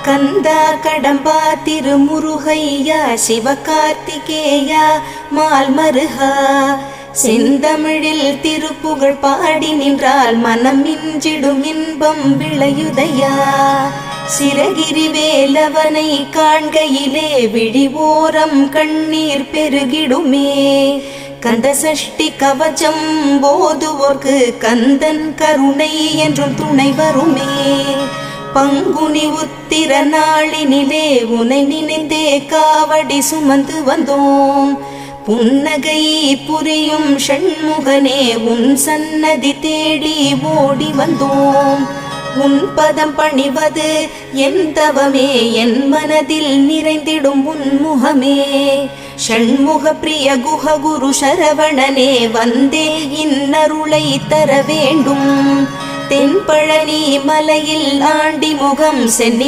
கந்தா கடம்பா திருமுருகையா சிவகார்த்திகேயா மால்மருகா செந்தமிழில் திருப்புகழ் பாடி நின்றால் மனம் மிஞ்சிடும் இன்பம் விளையுதையா சிரகிரி வேலவனை காண்கையிலே விழி ஓரம் கண்ணீர் பெருகிடுமே கந்த சஷ்டி கவச்சம் போதுவோர்க்கு கந்தன் கருணை என்றும் துணை வருமே பங்குனி உத்திர நாளினிலே உனை நினைந்தே காவடி சுமந்து வந்தோம் புன்னகை புரியும் ஷண்முகனே உன் சன்னதி தேடி ஓடி வந்தோம் உன் பதம் பணிவது என் தவமே என் மனதில் நிறைந்திடும் உன்முகமே ஷண்முக பிரிய குஹ குரு சரவணனே வந்தே இன்னருளை தர வேண்டும் தென்பழனி மலையில் ஆண்டி முகம் சென்னி